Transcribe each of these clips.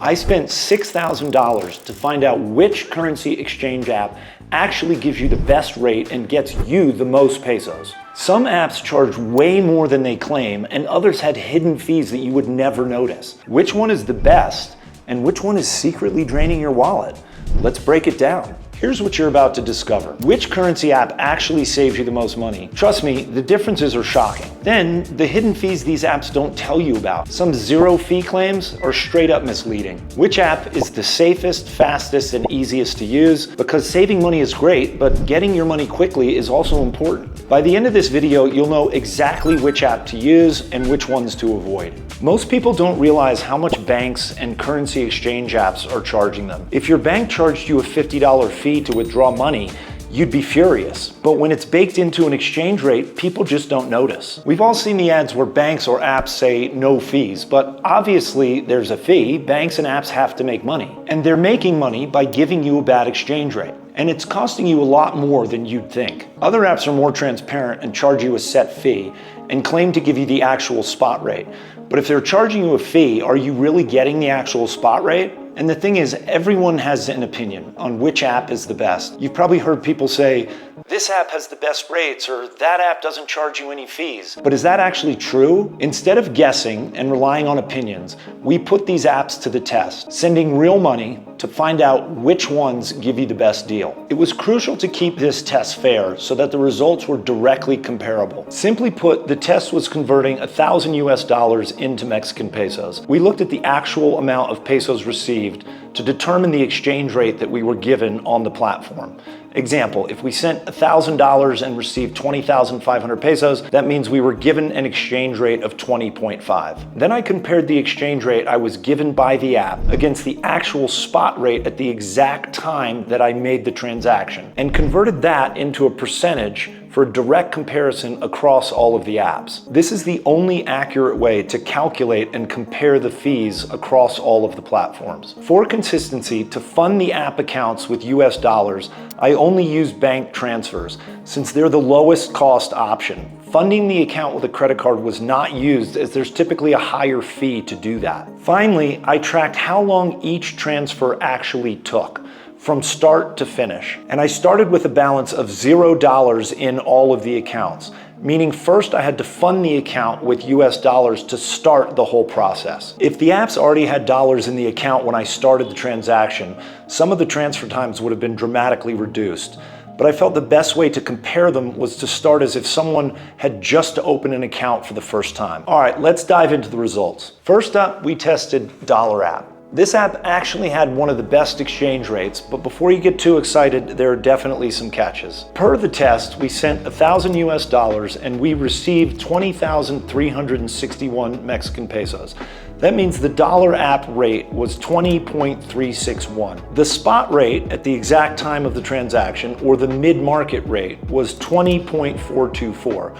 I spent $6,000 to find out which currency exchange app actually gives you the best rate and gets you the most pesos. Some apps charge way more than they claim, and others had hidden fees that you would never notice. Which one is the best, and which one is secretly draining your wallet? Let's break it down. Here's what you're about to discover. Which currency app actually saves you the most money? Trust me, the differences are shocking. Then, the hidden fees these apps don't tell you about. Some zero fee claims are straight up misleading. Which app is the safest, fastest, and easiest to use? Because saving money is great, but getting your money quickly is also important. By the end of this video, you'll know exactly which app to use and which ones to avoid. Most people don't realize how much banks and currency exchange apps are charging them. If your bank charged you a $50 fee to withdraw money, you'd be furious. But when it's baked into an exchange rate, people just don't notice. We've all seen the ads where banks or apps say no fees, but obviously there's a fee. Banks and apps have to make money. And they're making money by giving you a bad exchange rate. And it's costing you a lot more than you'd think. Other apps are more transparent and charge you a set fee and claim to give you the actual spot rate. But if they're charging you a fee, are you really getting the actual spot rate? And the thing is, everyone has an opinion on which app is the best. You've probably heard people say, this app has the best rates, or that app doesn't charge you any fees. But is that actually true? Instead of guessing and relying on opinions, we put these apps to the test, sending real money to find out which ones give you the best deal. It was crucial to keep this test fair so that the results were directly comparable. Simply put, the test was converting $1,000 into Mexican pesos. We looked at the actual amount of pesos received to determine the exchange rate that we were given on the platform. Example, if we sent $1,000 and received 20,500 pesos, that means we were given an exchange rate of 20.5. Then I compared the exchange rate I was given by the app against the actual spot rate at the exact time that I made the transaction, and converted that into a percentage for a direct comparison across all of the apps. This is the only accurate way to calculate and compare the fees across all of the platforms. For consistency, to fund the app accounts with US dollars, I only use bank transfers, since they're the lowest cost option. Funding the account with a credit card was not used, as there's typically a higher fee to do that. Finally, I tracked how long each transfer actually took, from start to finish. And I started with a balance of $0 in all of the accounts, meaning first I had to fund the account with US dollars to start the whole process. If the apps already had dollars in the account when I started the transaction, some of the transfer times would have been dramatically reduced. But I felt the best way to compare them was to start as if someone had just opened an account for the first time. All right, let's dive into the results. First up, we tested DolarApp. This app actually had one of the best exchange rates, but before you get too excited, there are definitely some catches. Per the test, we sent $1,000 and we received 20,361 Mexican pesos. That means the DolarApp rate was 20.361. The spot rate at the exact time of the transaction, or the mid-market rate, was 20.424.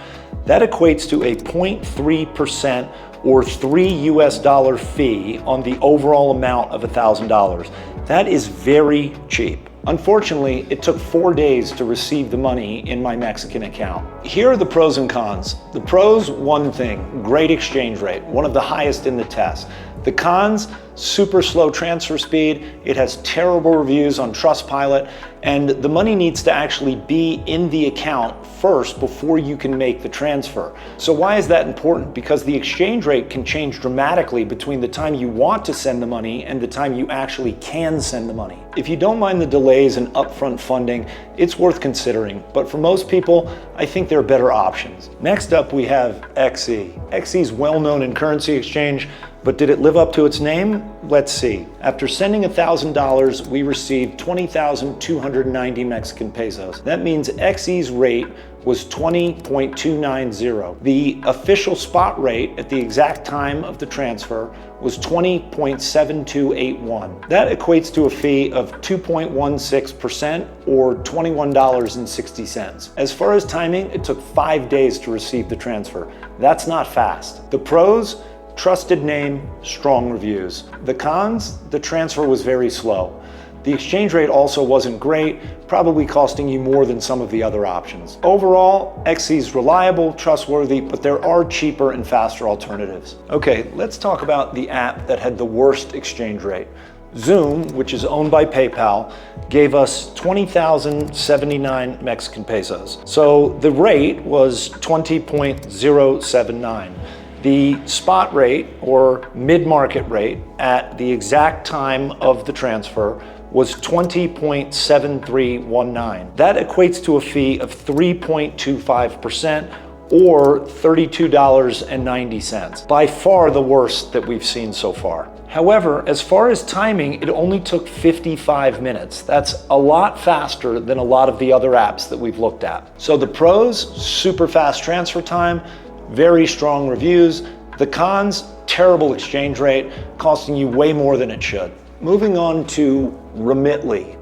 That equates to a 0.3% or $3 fee on the overall amount of $1,000. That is very cheap. Unfortunately, it took 4 days to receive the money in my Mexican account. Here are the pros and cons. The pros, one thing, great exchange rate, one of the highest in the test. The cons, super slow transfer speed, it has terrible reviews on Trustpilot, and the money needs to actually be in the account first before you can make the transfer. So why is that important? Because the exchange rate can change dramatically between the time you want to send the money and the time you actually can send the money. If you don't mind the delays and upfront funding, it's worth considering, but for most people, I think there are better options. Next up, we have XE. XE is well known in currency exchange, but did it live up to its name? Let's see. After sending $1,000, we received 20,290 Mexican pesos. That means XE's rate was 20.290. The official spot rate at the exact time of the transfer was 20.7281. That equates to a fee of 2.16% or $21.60. As far as timing, it took 5 days to receive the transfer. That's not fast. The pros, trusted name, strong reviews. The cons, the transfer was very slow. The exchange rate also wasn't great, probably costing you more than some of the other options. Overall, XE is reliable, trustworthy, but there are cheaper and faster alternatives. Okay, let's talk about the app that had the worst exchange rate. Xoom, which is owned by PayPal, gave us 20,079 Mexican pesos. So the rate was 20.079. The spot rate, or mid-market rate, at the exact time of the transfer was 20.7319. That equates to a fee of 3.25%, or $32.90. By far the worst that we've seen so far. However, as far as timing, it only took 55 minutes. That's a lot faster than a lot of the other apps that we've looked at. So the pros, super fast transfer time, very strong reviews. The cons, terrible exchange rate, costing you way more than it should. Moving on to Remitly.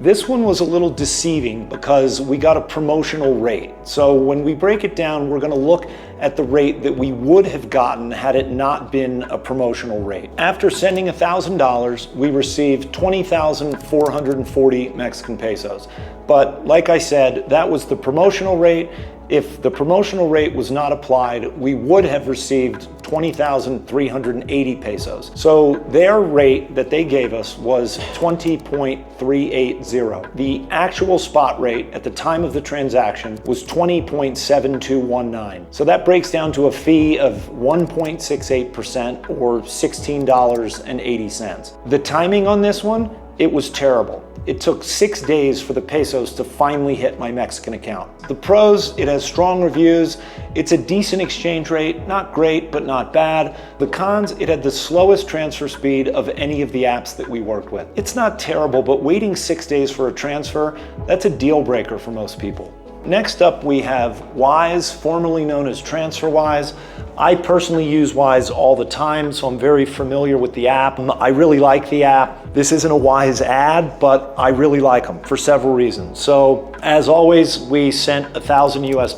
This one was a little deceiving because we got a promotional rate. So when we break it down, we're going to look at the rate that we would have gotten had it not been a promotional rate. After sending $1,000, we received 20,440 Mexican pesos. But like I said, that was the promotional rate. If the promotional rate was not applied, we would have received 20,380 pesos. So their rate that they gave us was 20.380. The actual spot rate at the time of the transaction was 20.7219. So that breaks down to a fee of 1.68%, or $16.80. The timing on this one, it was terrible. It took 6 days for the pesos to finally hit my Mexican account. The pros, it has strong reviews. It's a decent exchange rate, not great, but not bad. The cons, it had the slowest transfer speed of any of the apps that we worked with. It's not terrible, but waiting 6 days for a transfer, that's a deal breaker for most people. Next up, we have Wise, formerly known as TransferWise. I personally use Wise all the time, so I'm very familiar with the app. I really like the app. This isn't a Wise ad, but I really like them for several reasons. So, as always, we sent $1,000 US.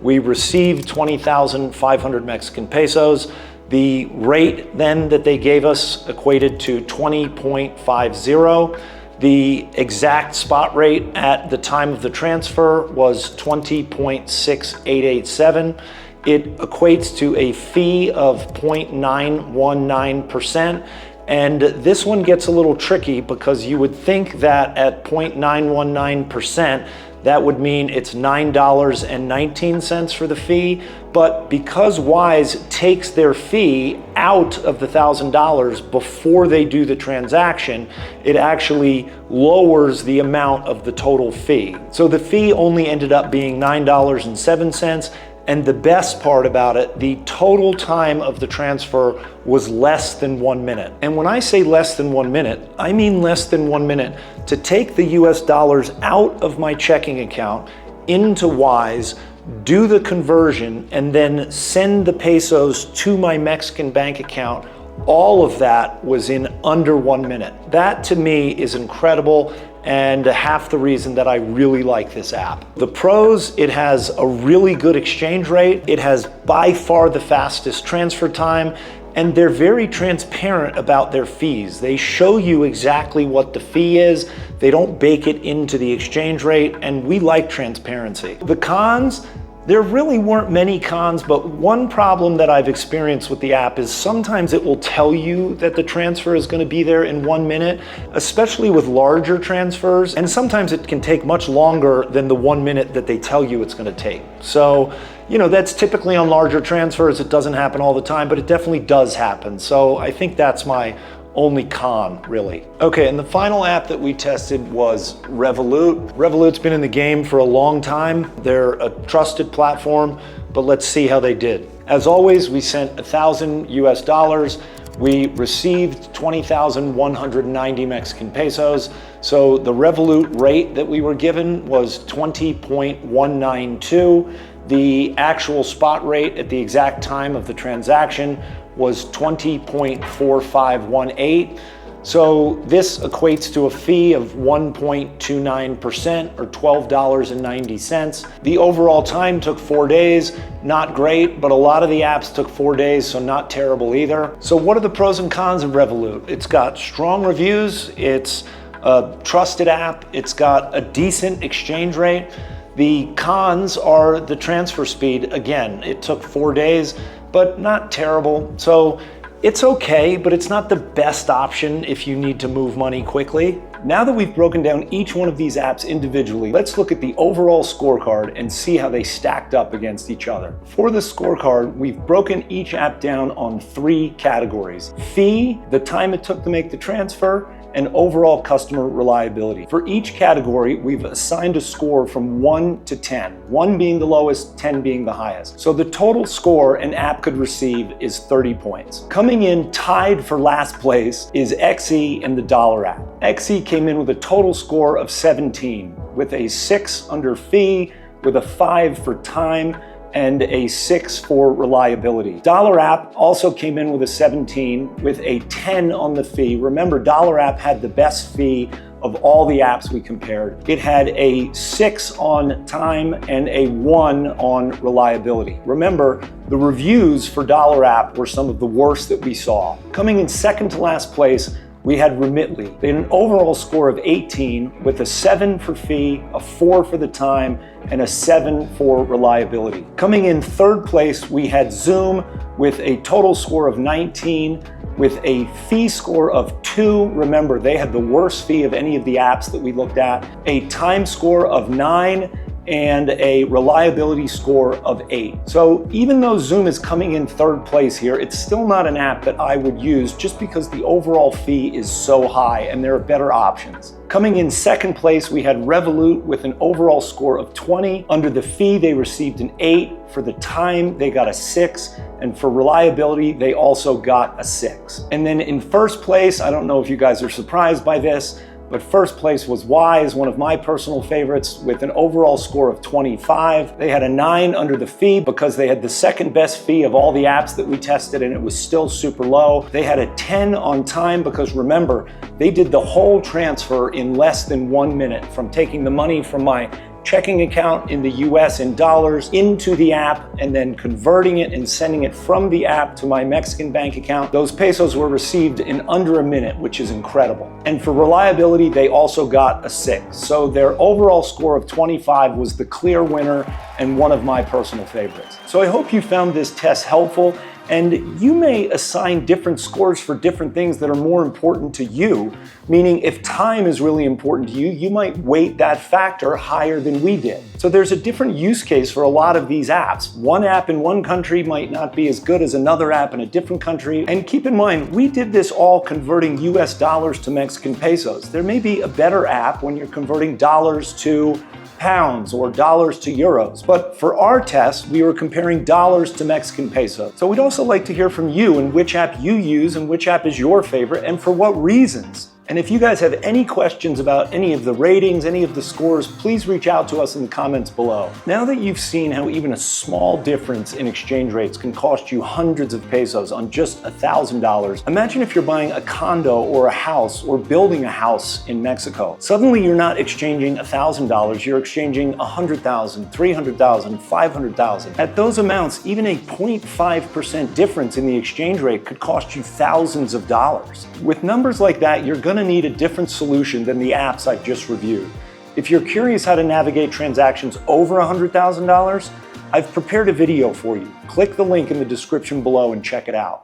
We received 20,500 Mexican pesos. The rate then that they gave us equated to 20.50. The exact spot rate at the time of the transfer was 20.6887. It equates to a fee of 0.919%. And this one gets a little tricky because you would think that at 0.919%, that would mean it's $9.19 for the fee. But because Wise takes their fee out of the $1,000 before they do the transaction, it actually lowers the amount of the total fee. So the fee only ended up being $9.07. And the best part about it, the total time of the transfer was less than 1 minute. And when I say less than 1 minute, I mean less than 1 minute to take the US dollars out of my checking account into Wise, do the conversion, and then send the pesos to my Mexican bank account. All of that was in under 1 minute. That to me is incredible, and half the reason that I really like this app. The pros, it has a really good exchange rate. It has by far the fastest transfer time, and they're very transparent about their fees. They show you exactly what the fee is. They don't bake it into the exchange rate, and we like transparency. The cons, there really weren't many cons, but one problem that I've experienced with the app is sometimes it will tell you that the transfer is going to be there in 1 minute, especially with larger transfers, and sometimes it can take much longer than the 1 minute that they tell you it's going to take. So, you know, that's typically on larger transfers. It doesn't happen all the time, but it definitely does happen. So I think that's my only con, really. Okay, and the final app that we tested was Revolut. Revolut's been in the game for a long time. They're a trusted platform, but let's see how they did. As always, we sent $1,000 US. We received 20,190 Mexican pesos. So the Revolut rate that we were given was 20.192. The actual spot rate at the exact time of the transaction was 20.4518. So this equates to a fee of 1.29% or $12.90. The overall time took 4 days, not great, but a lot of the apps took 4 days, so not terrible either. So what are the pros and cons of Revolut? It's got strong reviews, it's a trusted app, it's got a decent exchange rate. The cons are the transfer speed. Again, it took 4 days, but not terrible. So it's okay, but it's not the best option if you need to move money quickly. Now that we've broken down each one of these apps individually, let's look at the overall scorecard and see how they stacked up against each other. For the scorecard, we've broken each app down on 3 categories: fee, the time it took to make the transfer, and overall customer reliability. For each category, we've assigned a score from 1 to 10, 1 being the lowest, 10 being the highest. So the total score an app could receive is 30 points. Coming in tied for last place is Xe and the DolarApp. Xe came in with a total score of 17, with a 6 under fee, with a 5 for time, and a 6 for reliability. DolarApp also came in with a 17 with a 10 on the fee. Remember, DolarApp had the best fee of all the apps we compared. It had a 6 on time and a 1 on reliability. Remember, the reviews for DolarApp were some of the worst that we saw. Coming in second to last place, we had Remitly. They had an overall score of 18 with a 7 for fee, a 4 for the time, and a 7 for reliability. Coming in third place, we had Xoom with a total score of 19 with a fee score of 2. Remember, they had the worst fee of any of the apps that we looked at. A time score of 9 and a reliability score of 8. So even though Xoom is coming in third place here, it's still not an app that I would use just because the overall fee is so high and there are better options. Coming in second place, we had Revolut with an overall score of 20. Under the fee, they received an 8. For the time, they got a 6. And for reliability, they also got a 6. And then in first place, I don't know if you guys are surprised by this, but first place was Wise, one of my personal favorites, with an overall score of 25. They had a 9 under the fee because they had the second best fee of all the apps that we tested and it was still super low. They had a 10 on time because remember, they did the whole transfer in less than 1 minute from taking the money from my checking account in the US in dollars into the app and then converting it and sending it from the app to my Mexican bank account. Those pesos were received in under a minute, which is incredible. And for reliability, they also got a 6. So their overall score of 25 was the clear winner and one of my personal favorites. So I hope you found this test helpful. And you may assign different scores for different things that are more important to you, meaning if time is really important to you, you might weight that factor higher than we did. So there's a different use case for a lot of these apps. One app in one country might not be as good as another app in a different country. And keep in mind, we did this all converting US dollars to Mexican pesos. There may be a better app when you're converting dollars to pounds or dollars to euros. But for our test, we were comparing dollars to Mexican pesos. So we'd also like to hear from you and which app you use and which app is your favorite and for what reasons. And if you guys have any questions about any of the ratings, any of the scores, please reach out to us in the comments below. Now that you've seen how even a small difference in exchange rates can cost you hundreds of pesos on just $1,000, imagine if you're buying a condo or a house or building a house in Mexico. Suddenly you're not exchanging $1,000, you're exchanging 100,000, 300,000, 500,000. At those amounts, even a 0.5% difference in the exchange rate could cost you thousands of dollars. With numbers like that, you're going to need a different solution than the apps I've just reviewed. If you're curious how to navigate transactions over $100,000, I've prepared a video for you. Click the link in the description below and check it out.